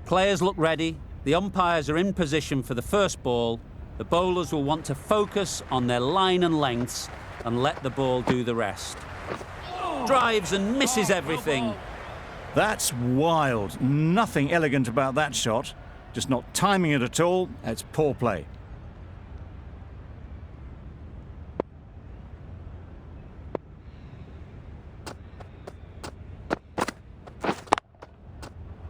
Players look ready, the umpires are in position for the first ball. The bowlers will want to focus on their line and lengths and let the ball do the rest. Drives and misses everything. That's wild. Nothing elegant about that shot. Just not timing it at all. It's poor play.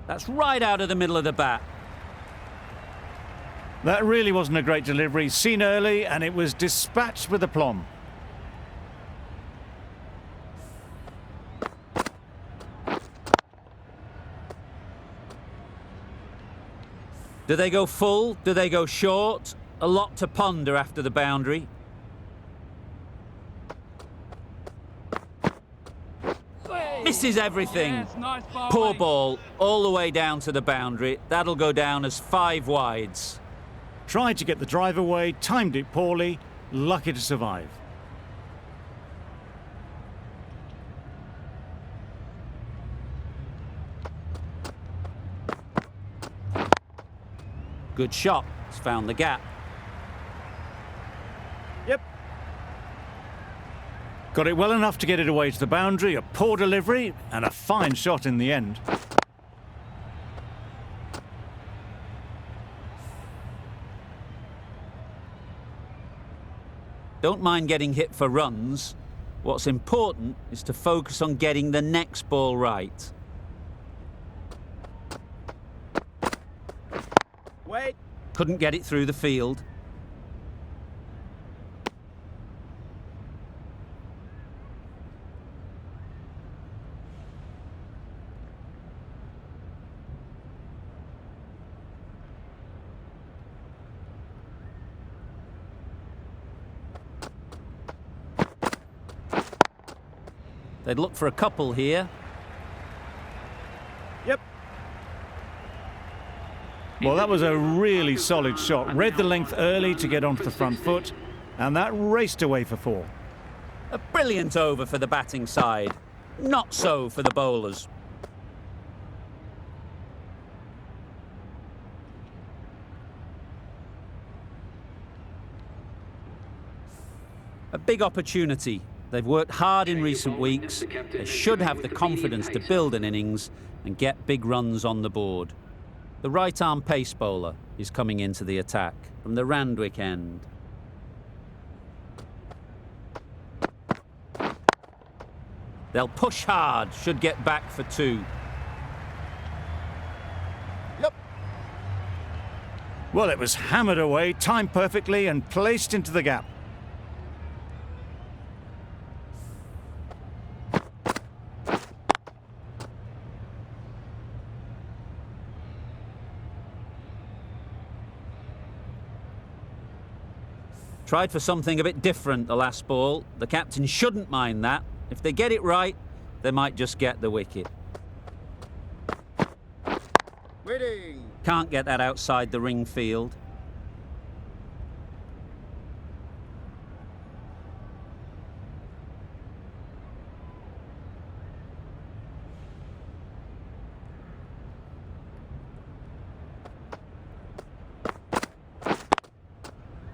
That's right out of the middle of the bat. That really wasn't a great delivery. Seen early, and it was dispatched with aplomb. Do they go full? Do they go short? A lot to ponder after the boundary. Misses everything. Yes, nice bowling. Poor ball, all the way down to the boundary. That'll go down as 5 wides. Tried to get the drive away, timed it poorly, lucky to survive. Good shot. It's found the gap. Yep. Got it well enough to get it away to the boundary, a poor delivery, and a fine shot in the end. Don't mind getting hit for runs. What's important is to focus on getting the next ball right. Wait. Couldn't get it through the field. They'd look for a couple here. Yep. Well, that was a really solid shot. Read the length early to get onto the front foot, and that raced away for 4. A brilliant over for the batting side. Not so for the bowlers. A big opportunity. They've worked hard in recent weeks. They should have the confidence to build an innings and get big runs on the board. The right-arm pace bowler is coming into the attack from the Randwick end. They'll push hard, should get back for 2. Yep. Well, it was hammered away, timed perfectly, and placed into the gap. Tried for something a bit different the last ball. The captain shouldn't mind that. If they get it right, they might just get the wicket. Waiting. Can't get that outside the ring field.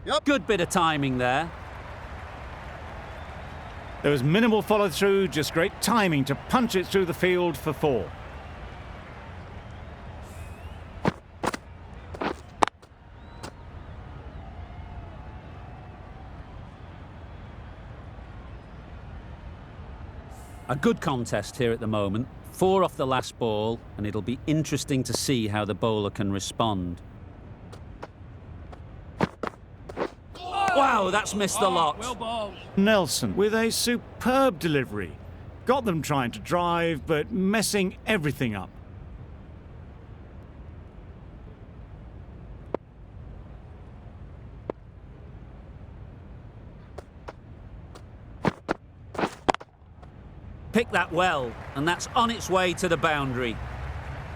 Yep. Good bit of timing there. There was minimal follow-through, just great timing to punch it through the field for 4. A good contest here at the moment. 4 off the last ball, and it'll be interesting to see how the bowler can respond. Wow, that's missed the lot. Well bowled. Nelson with a superb delivery. Got them trying to drive, but messing everything up. Picked that well, and that's on its way to the boundary.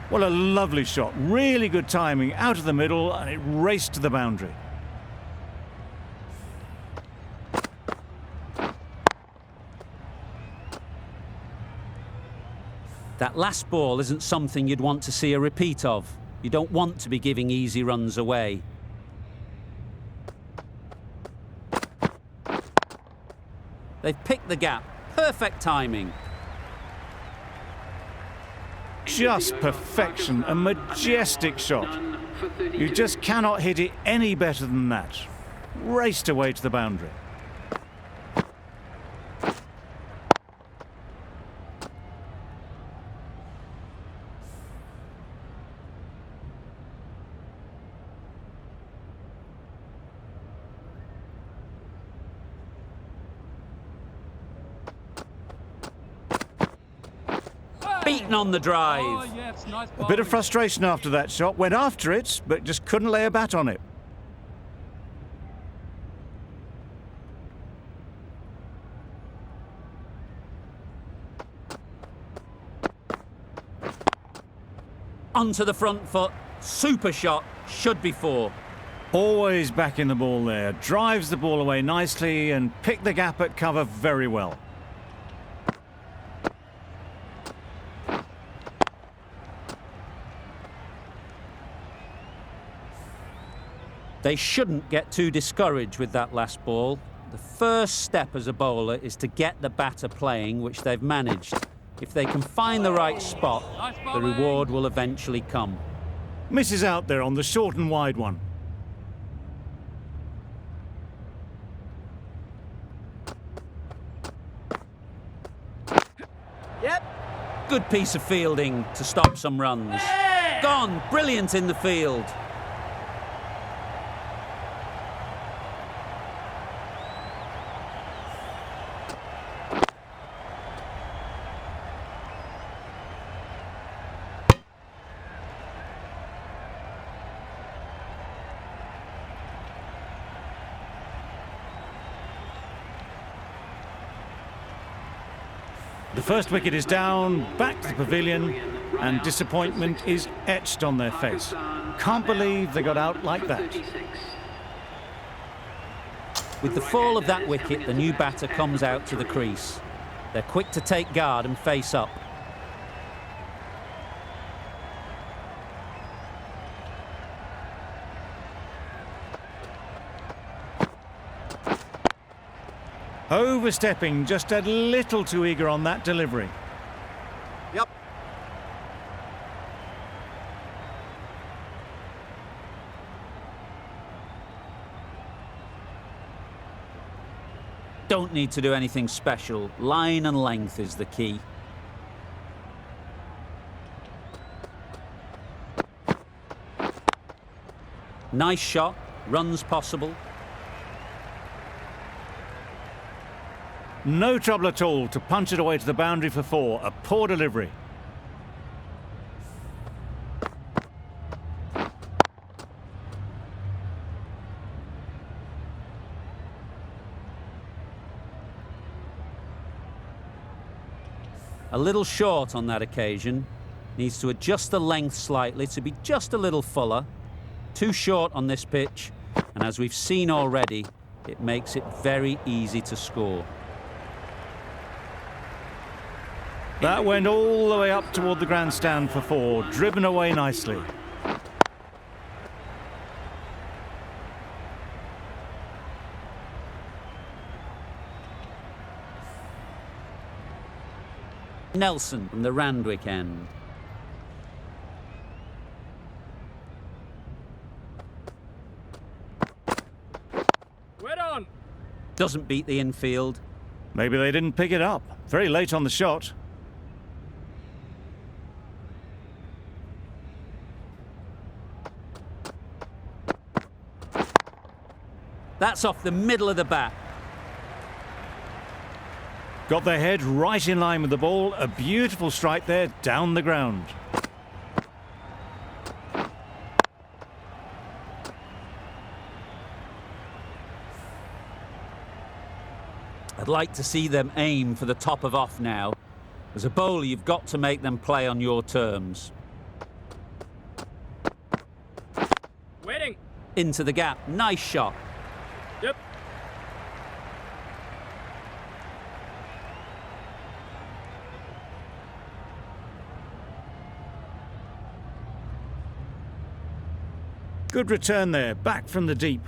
What a lovely shot. Really good timing out of the middle, and it raced to the boundary. That last ball isn't something you'd want to see a repeat of. You don't want to be giving easy runs away. They've picked the gap. Perfect timing. Just perfection, a majestic shot. You just cannot hit it any better than that. Raced away to the boundary. Beaten on the drive. Oh, yes, nice A bit of frustration after that shot. Went after it, but just couldn't lay a bat on it. Onto the front foot. Super shot. Should be 4. Always back in the ball there. Drives the ball away nicely and picked the gap at cover very well. They shouldn't get too discouraged with that last ball. The first step as a bowler is to get the batter playing, which they've managed. If they can find the right spot, the reward will eventually come. Misses out there on the short and wide one. Yep. Good piece of fielding to stop some runs. Gone. Brilliant in the field. The first wicket is down, back to the pavilion, and disappointment is etched on their face. Can't believe they got out like that. With the fall of that wicket, the new batter comes out to the crease. They're quick to take guard and face up. Overstepping, just a little too eager on that delivery. Yep. Don't need to do anything special. Line and length is the key. Nice shot. Runs possible. No trouble at all to punch it away to the boundary for 4. A poor delivery. A little short on that occasion. Needs to adjust the length slightly to be just a little fuller. Too short on this pitch, and as we've seen already, it makes it very easy to score. That went all the way up toward the grandstand for 4, driven away nicely. Nelson from the Randwick end. We're on. Doesn't beat the infield. Maybe they didn't pick it up. Very late on the shot. That's off the middle of the bat. Got their head right in line with the ball. A beautiful strike there down the ground. I'd like to see them aim for the top of off now. As a bowler, you've got to make them play on your terms. Waiting. Into the gap. Nice shot. Yep. Good return there, back from the deep.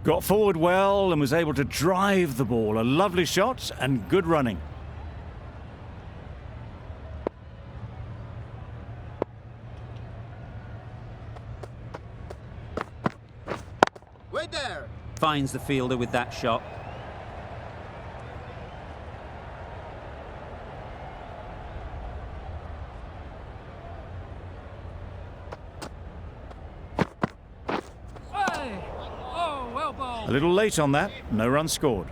Got forward well and was able to drive the ball. A lovely shot and good running. Wait there. Finds the fielder with that shot. Hey! Oh, well bowled. A little late on that, no run scored.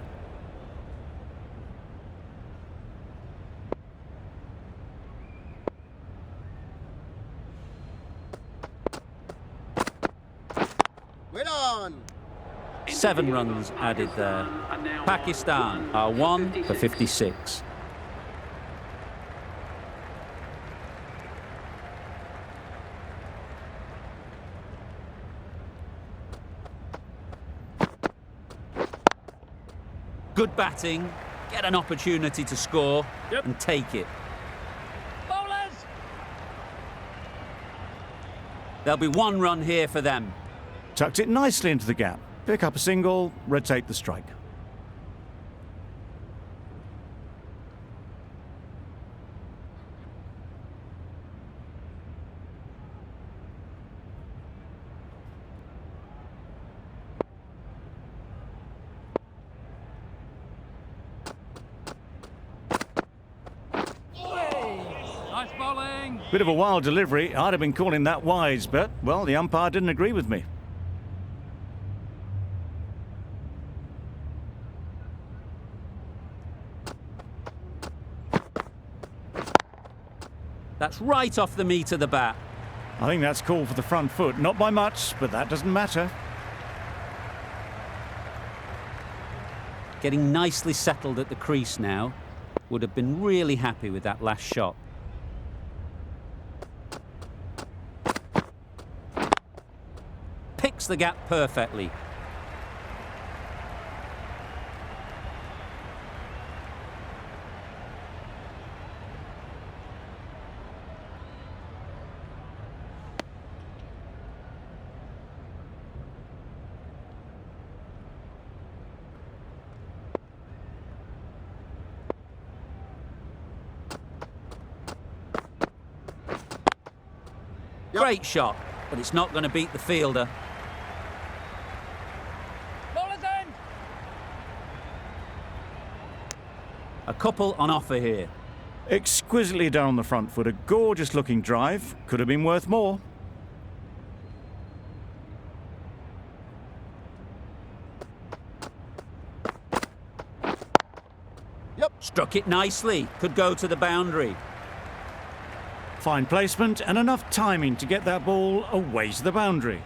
Wait on. 7 runs added there. Pakistan are 1 for 56. Good batting, get an opportunity to score Yep. and take it. Bowlers! There'll be 1 run here for them. Tucked it nicely into the gap. Pick up a single, rotate the strike. Nice bowling. Bit of a wild delivery. I'd have been calling that wise, but, well, the umpire didn't agree with me. That's right off the meat of the bat. I think that's called for the front foot. Not by much, but that doesn't matter. Getting nicely settled at the crease now. Would have been really happy with that last shot. Picks the gap perfectly. Great shot, but it's not going to beat the fielder. Bowlers end. A couple on offer here. Exquisitely done on the front foot. A gorgeous looking drive. Could have been worth more. Struck it nicely. Could go to the boundary. Fine placement and enough timing to get that ball away to the boundary.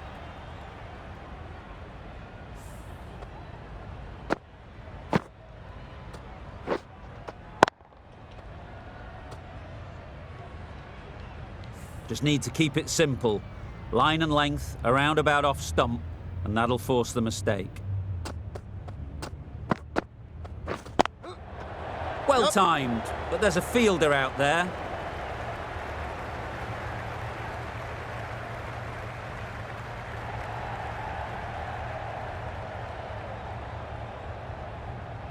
Just need to keep it simple. Line and length, around about off stump, and that'll force the mistake. Well timed, but there's a fielder out there.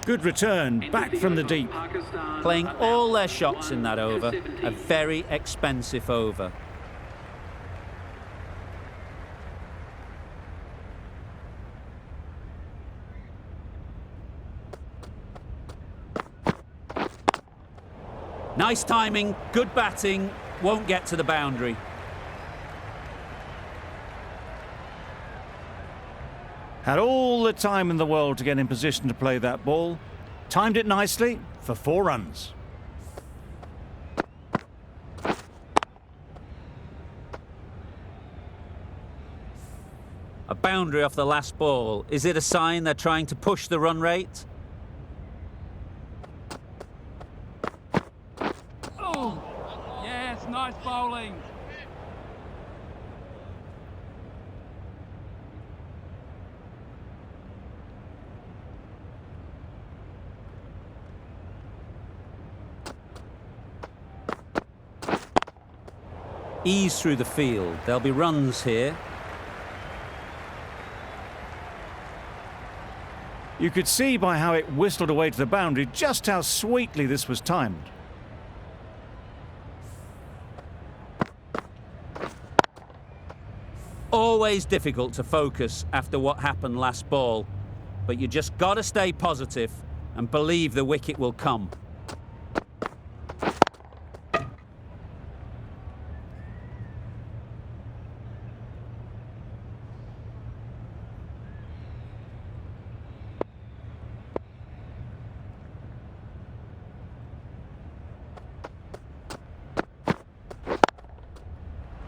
Good return, back from the deep. Playing all their shots in that over. A very expensive over. Nice timing, good batting, won't get to the boundary. Had all the time in the world to get in position to play that ball. Timed it nicely for 4 runs. A boundary off the last ball. Is it a sign they're trying to push the run rate? Oh! Yes, nice bowling. Ease through the field. There'll be runs here. You could see by how it whistled away to the boundary just how sweetly this was timed. Always difficult to focus after what happened last ball, but you just got to stay positive and believe the wicket will come.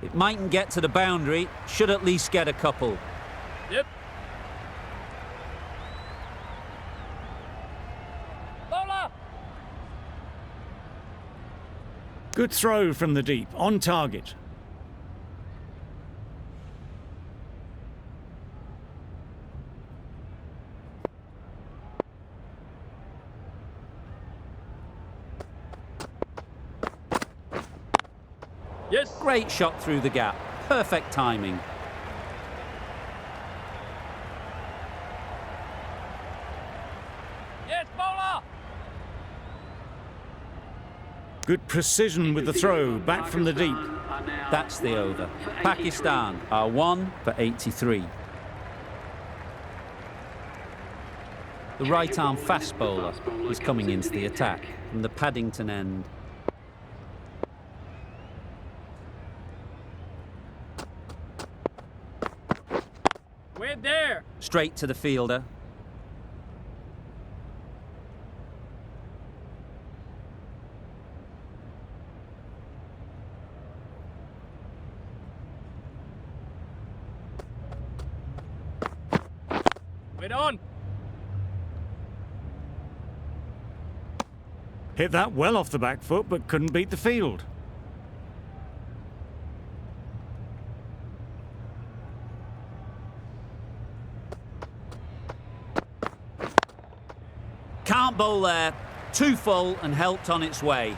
It mightn't get to the boundary, should at least get a couple. Yep. Bowler! Good throw from the deep, on target. Yes. Great shot through the gap. Perfect timing. Yes, bowler! Good precision with the throw, back from the deep. That's the over. Pakistan are 1 for 83. The right-arm fast bowler is coming into the attack from the Paddington end. We're there. Straight to the fielder. We're on. Hit that well off the back foot, but couldn't beat the field. Can't bowl there. Too full and helped on its way.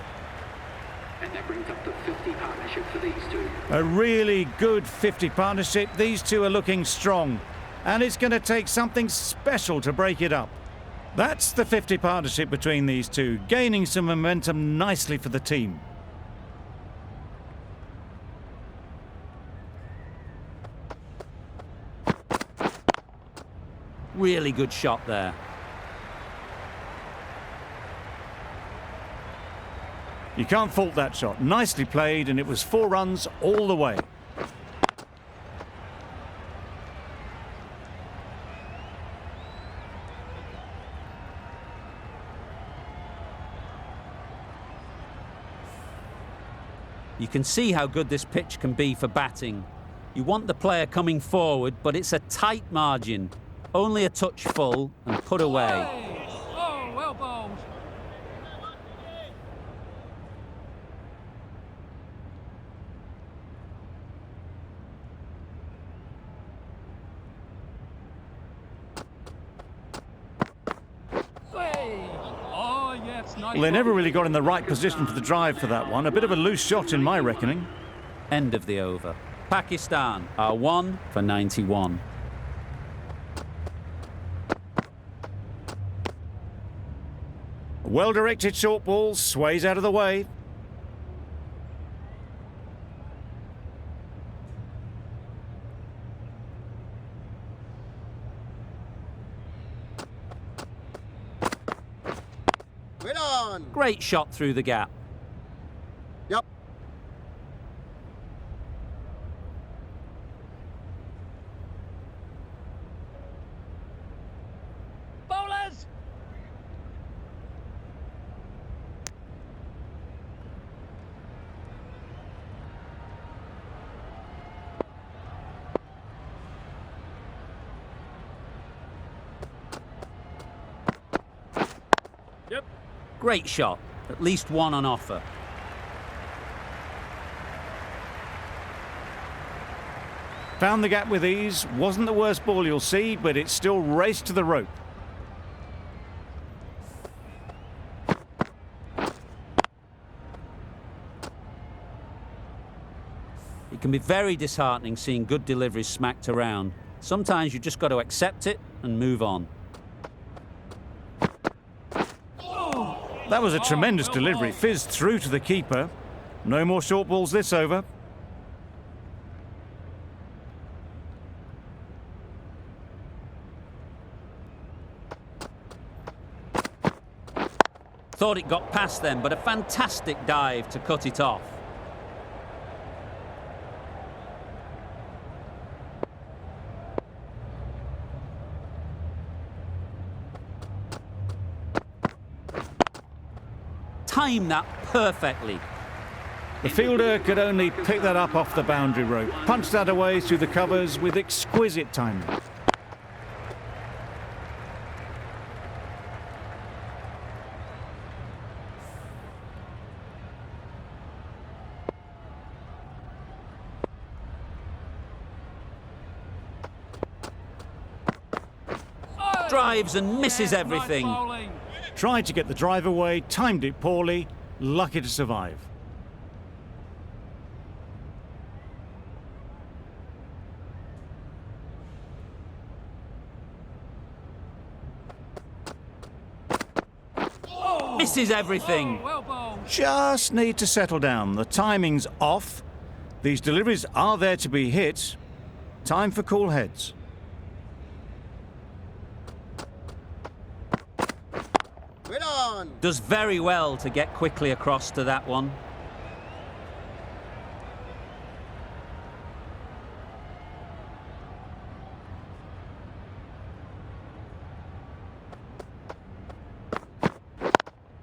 And that brings up the 50 partnership for these two. A really good 50 partnership. These two are looking strong. And it's going to take something special to break it up. That's the 50 partnership between these two, gaining some momentum nicely for the team. Really good shot there. You can't fault that shot. Nicely played, and it was 4 runs all the way. You can see how good this pitch can be for batting. You want the player coming forward, but it's a tight margin. Only a touch full and put away. Hey. Oh, well bowled. Hey. Oh, yes, nice. Well, they never ball. really got in the right position for the drive for that one. A bit of a loose shot in my reckoning. End of the over. Pakistan are 1 for 91. Well-directed short ball, sways out of the way. Wait on. Great shot through the gap. Yep. Bowlers! Yep. Great shot. At least one on offer. Found the gap with ease. Wasn't the worst ball you'll see, but it still raced to the rope. It can be very disheartening seeing good deliveries smacked around. Sometimes you just got to accept it and move on. That was a tremendous well delivery. bowled. Fizzed through to the keeper. No more short balls this over. Thought it got past them, but a fantastic dive to cut it off. Timed that perfectly. The fielder could only pick that up off the boundary rope. Punched that away through the covers with exquisite timing. Drives and misses Yes, everything. Nice bowling. Tried to get the drive away, timed it poorly, lucky to survive. Misses everything. Oh, well bowled. Just need to settle down. The timing's off. These deliveries are there to be hit. Time for cool heads. Well on. Does very well to get quickly across to that one.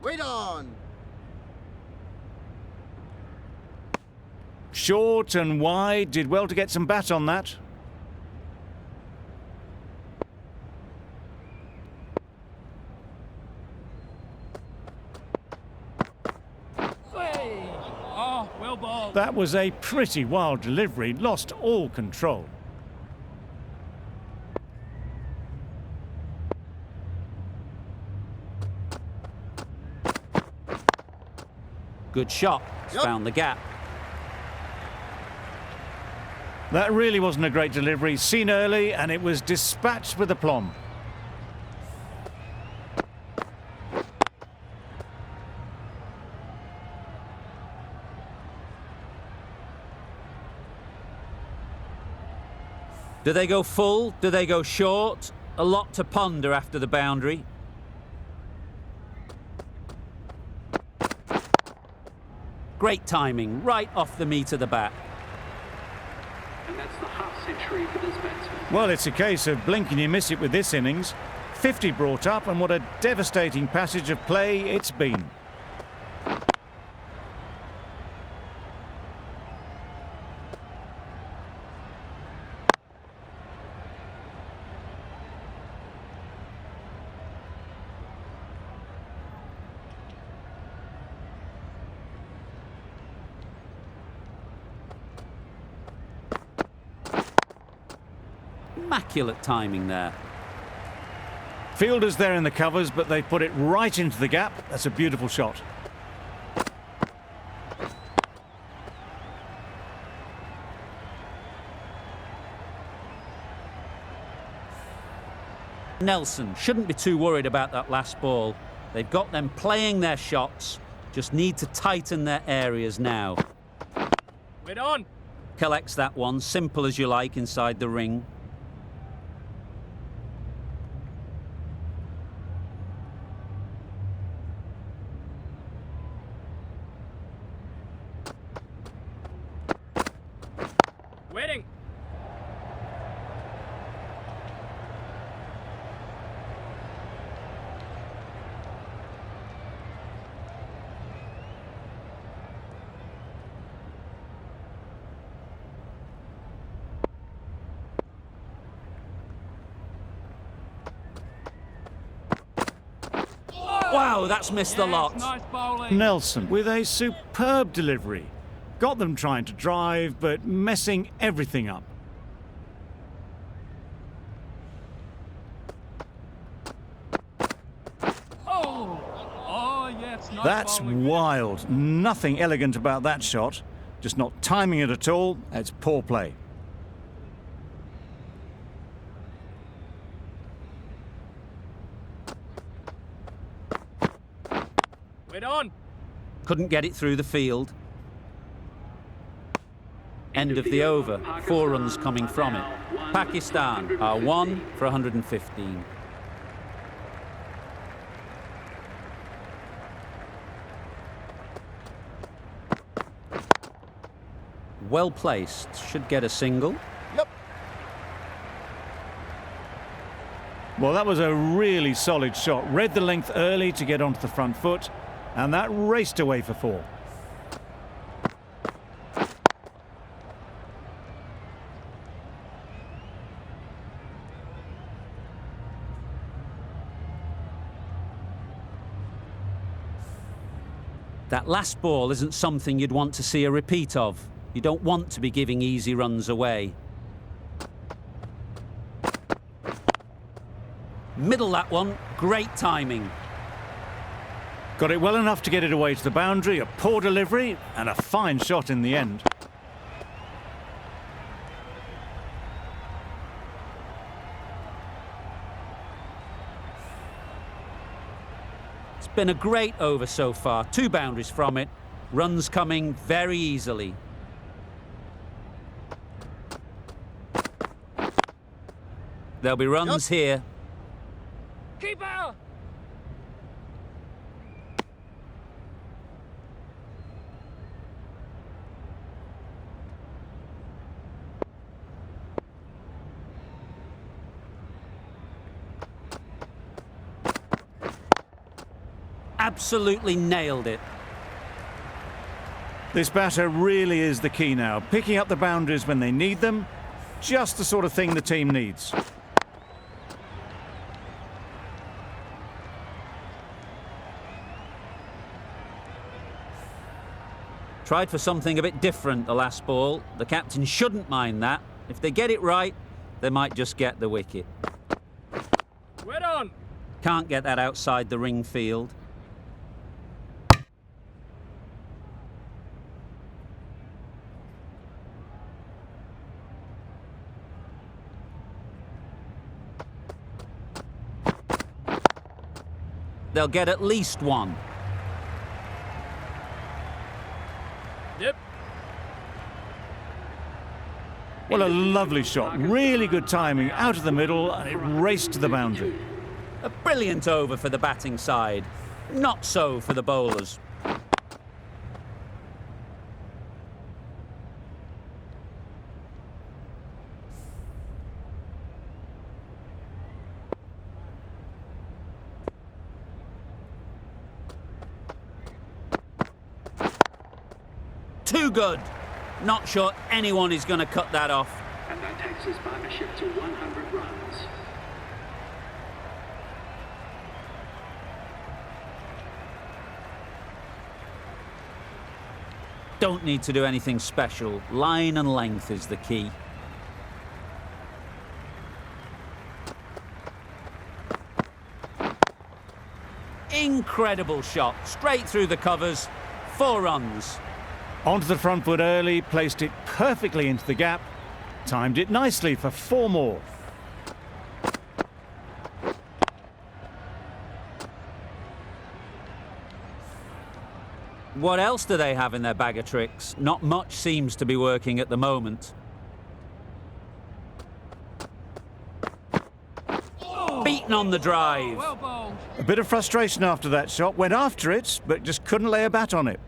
Wait on. Short and wide, did well to get some bat on that. Hey. Oh, well bowled. That was a pretty wild delivery, lost all control. Good shot. It's Yep. found the gap. That really wasn't a great delivery, seen early, and it was dispatched with aplomb. Do they go full? Do they go short? A lot to ponder after the boundary. Great timing, right off the meat of the bat. And that's the half century for this batsman. Well, it's a case of blink and you miss it with this innings. 50 brought up, and what a devastating passage of play it's been. Immaculate timing there. Fielders there in the covers, but they put it right into the gap. That's a beautiful shot. Nelson shouldn't be too worried about that last ball. They've got them playing their shots, just need to tighten their areas now. Wait on. Collects that one, simple as you like, inside the ring. Waiting. Wow, that's missed the Yes, lot. nice bowling. Nelson with a superb delivery. Got them trying to drive, but messing everything up. Oh. Oh, yes, nice That's bowling. wild. Nothing elegant about that shot. Just not timing it at all. It's poor play. on. Couldn't get it through the field. End of the over. 4 runs coming from it. Pakistan are 1 for 115. Well placed. Should get a single. Yep. Well, that was a really solid shot. Read the length early to get onto the front foot, and that raced away for 4. That last ball isn't something you'd want to see a repeat of. You don't want to be giving easy runs away. Middle that one, great timing. Got it well enough to get it away to the boundary, a poor delivery, and a fine shot in the end. It's been a great over so far. 2 boundaries from it. Runs coming very easily. There'll be runs here. Keeper! Absolutely nailed it. This batter really is the key now. Picking up the boundaries when they need them. Just the sort of thing the team needs. Tried for something a bit different the last ball. The captain shouldn't mind that. If they get it right, they might just get the wicket. We're on. Can't get that outside the ring field. They'll get at least 1. Yep. Well, a lovely shot. Really good timing. Out of the middle, and it raced to the boundary. A brilliant over for the batting side. Not so for the bowlers. Too good. Not sure anyone is going to cut that off. And that takes his partnership to 100 runs. Don't need to do anything special. Line and length is the key. Incredible shot. Straight through the covers. 4 runs. Onto the front foot early, placed it perfectly into the gap. Timed it nicely for 4 more. What else do they have in their bag of tricks? Not much seems to be working at the moment. Beaten on the drive. Well bowled. A bit of frustration after that shot. Went after it, but just couldn't lay a bat on it.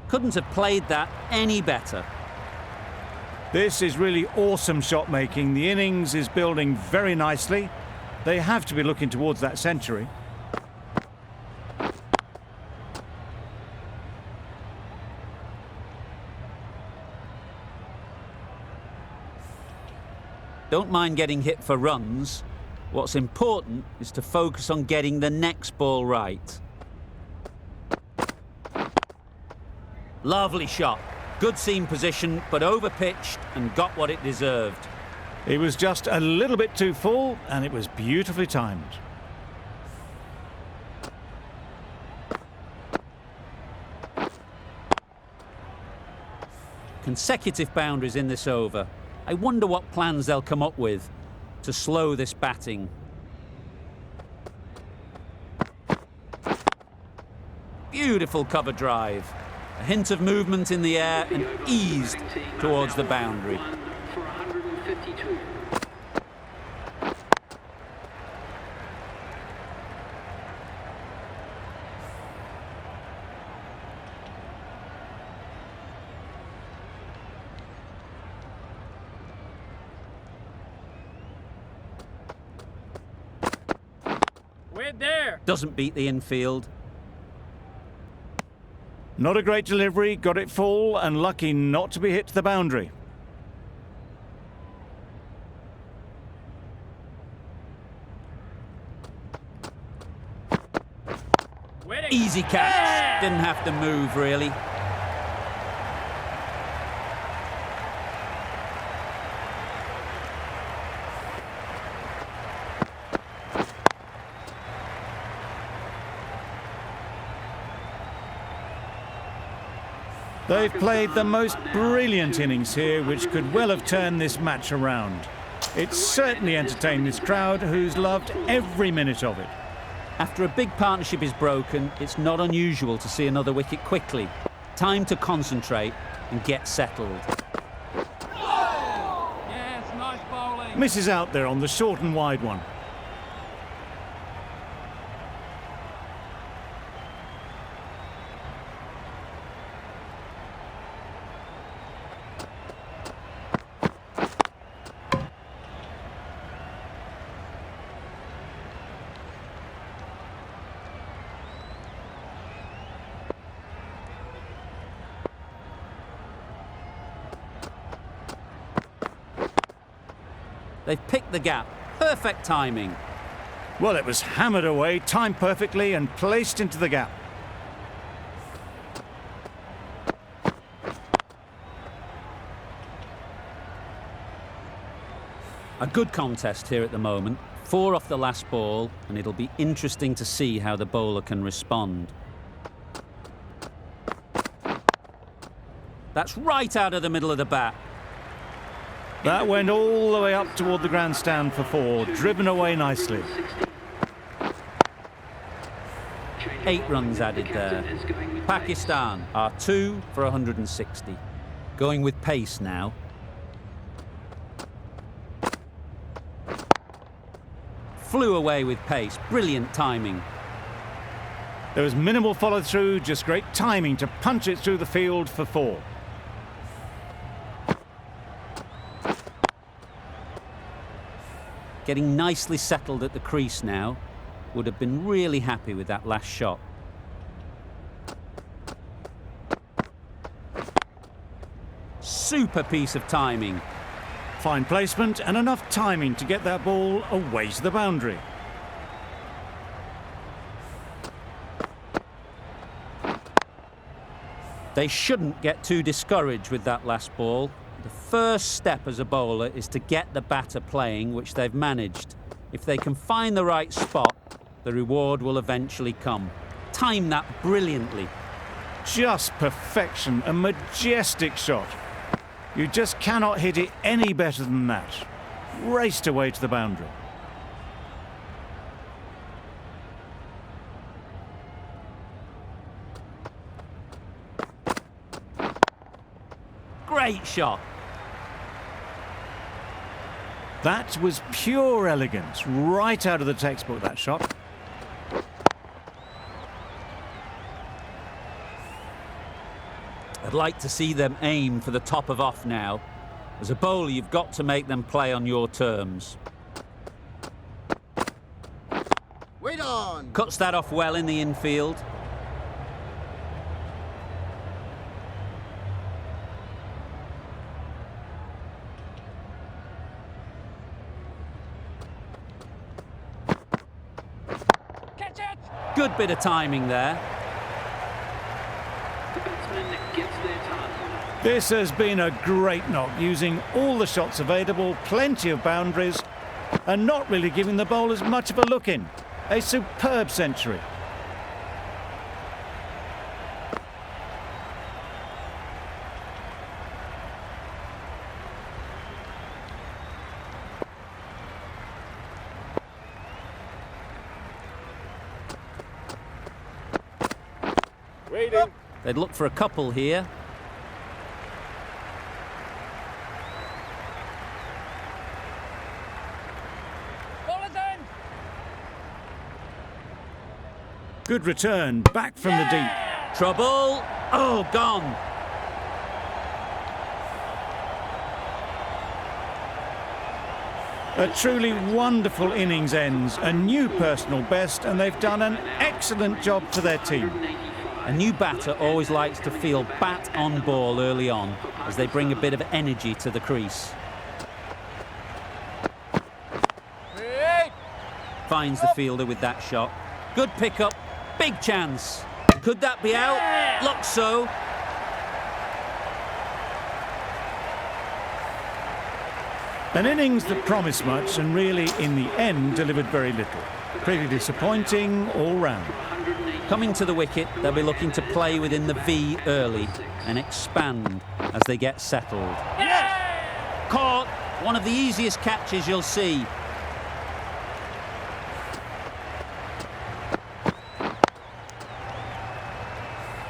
Couldn't have played that any better. This is really awesome shot making. The innings is building very nicely. They have to be looking towards that century. Don't mind getting hit for runs. What's important is to focus on getting the next ball right. Lovely shot. Good seam position, but over-pitched and got what it deserved. It was just a little bit too full, and it was beautifully timed. Consecutive boundaries in this over. I wonder what plans they'll come up with to slow this batting. Beautiful cover drive. A hint of movement in the air and eased towards the boundary. For 152. We're there. Doesn't beat the infield. Not a great delivery, got it full and lucky not to be hit to the boundary. Waiting. Easy catch. Didn't have to move, really. They've played the most brilliant innings here, which could well have turned this match around. It certainly entertained this crowd, who's loved every minute of it. After a big partnership is broken, it's not unusual to see another wicket quickly. Time to concentrate and get settled. Yes, nice bowling. Misses out there on the short and wide one. They've picked the gap. Perfect timing. Well, it was hammered away, timed perfectly and placed into the gap. A good contest here at the moment. 4 off the last ball, and it'll be interesting to see how the bowler can respond. That's right out of the middle of the bat. That went all the way up toward the grandstand for 4, driven away nicely. 8 runs added there. Pakistan are 2 for 160. Going with pace now. Flew away with pace. Brilliant timing. There was minimal follow-through, just great timing to punch it through the field for 4. Getting nicely settled at the crease now. Would have been really happy with that last shot. Super piece of timing. Fine placement and enough timing to get that ball away to the boundary. They shouldn't get too discouraged with that last ball. The first step as a bowler is to get the batter playing, which they've managed. If they can find the right spot, the reward will eventually come. Time that brilliantly. Just perfection, a majestic shot. You just cannot hit it any better than that. Raced away to the boundary. Great shot. That was pure elegance, right out of the textbook, that shot. I'd like to see them aim for the top of off now. As a bowler, you've got to make them play on your terms. Wait on. Cuts that off well in the infield. Catch it. Good bit of timing there. The batsman gets their target. This has been a great knock, using all the shots available, plenty of boundaries, and not really giving the bowlers much of a look in. A superb century. Waiting. They'd look for a couple here. Ball is in. Good return, back from the deep. Trouble. Oh, gone. A truly wonderful innings ends, a new personal best, and they've done an excellent job for their team. A new batter always likes to feel bat on ball early on as they bring a bit of energy to the crease. Finds the fielder with that shot. Good pickup, big chance. Could that be out? Looks so. An innings that promised much and really, in the end, delivered very little. Pretty disappointing all round. Coming to the wicket, they'll be looking to play within the V early and expand as they get settled. Caught, one of the easiest catches you'll see.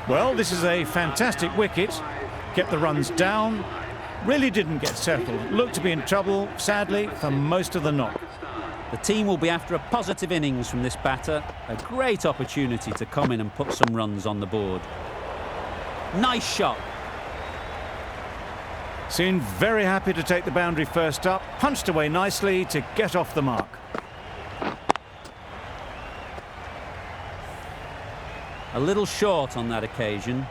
Well, this is a fantastic wicket. Kept the runs down. Really didn't get settled. Looked to be in trouble, sadly, for most of the knock. The team will be after a positive innings from this batter. A great opportunity to come in and put some runs on the board. Nice shot. Seemed very happy to take the boundary first up. Punched away nicely to get off the mark. A little short on that occasion.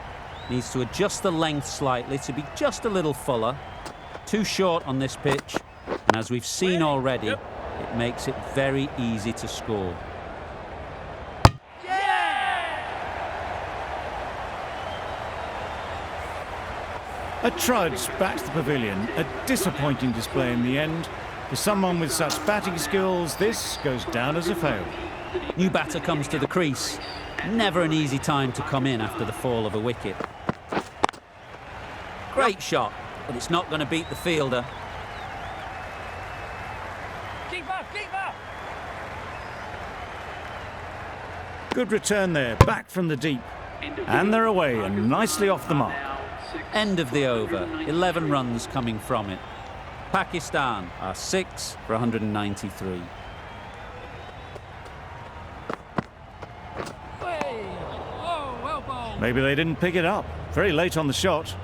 Needs to adjust the length slightly to be just a little fuller. Too short on this pitch. And as we've seen already, it makes it very easy to score. A trudge back to the pavilion. A disappointing display in the end. For someone with such batting skills, this goes down as a fail. New batter comes to the crease. Never an easy time to come in after the fall of a wicket. Great shot, but it's not going to beat the fielder. Keeper, keeper. Good return there, back from the deep. And they're away and nicely off the mark. End of the over, 11 runs coming from it. Pakistan are 6 for 193. Oh, well bowled. Maybe they didn't pick it up. Very late on the shot.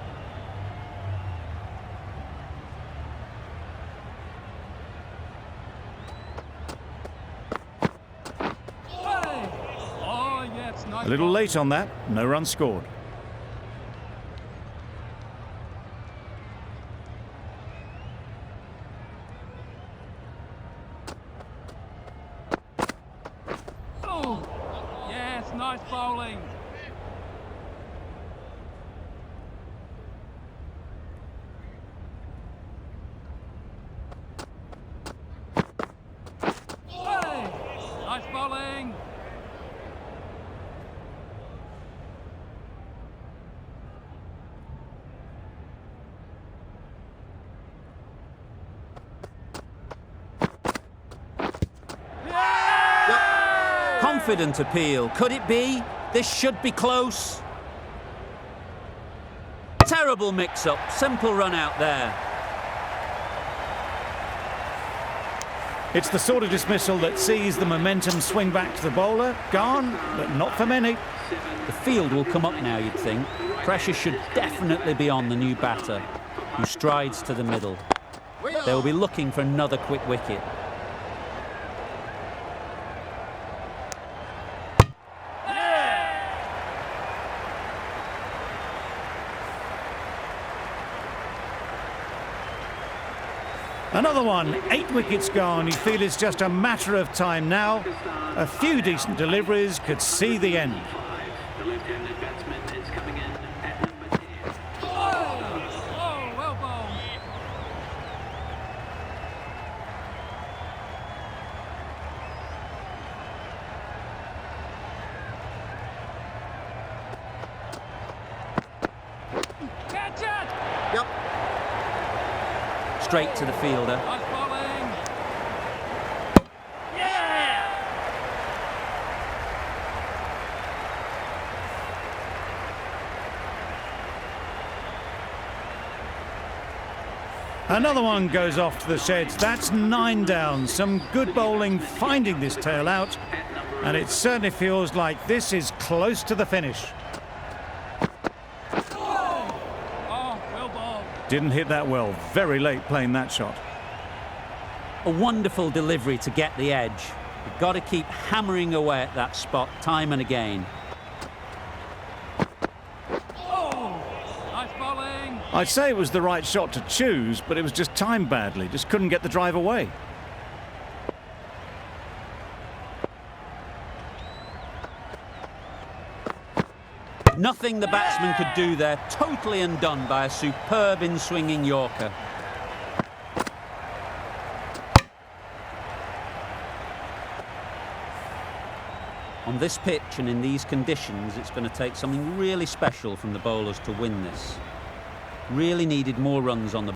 Oh, yeah, it's nice. A little late on that. No run scored. Oh, yes, nice bowling. Nice bowling. Confident appeal. Could it be? This should be close. Terrible mix-up. Simple run out there. It's the sort of dismissal that sees the momentum swing back to the bowler. Gone, but not for many. The field will come up now, you'd think. Pressure should definitely be on the new batter, who strides to the middle. They'll be looking for another quick wicket. Another one, 8 wickets gone. You feel it's just a matter of time now. A few decent deliveries could see the end. The left-handed batsman is coming in at number 10. Oh, well bowled. Catch it! Yep. Straight to the fielder. Nice bowling. Yeah! Another one goes off to the sheds. That's 9 down. Some good bowling finding this tail out. And it certainly feels like this is close to the finish. Oh, well ball. Didn't hit that well. Very late playing that shot. A wonderful delivery to get the edge. You've got to keep hammering away at that spot time and again. Oh, nice bowling. I'd say it was the right shot to choose, but it was just timed badly. Just couldn't get the drive away. Nothing the batsman could do there. Totally undone by a superb in-swinging Yorker. On this pitch and in these conditions, it's going to take something really special from the bowlers to win this. Really needed more runs on the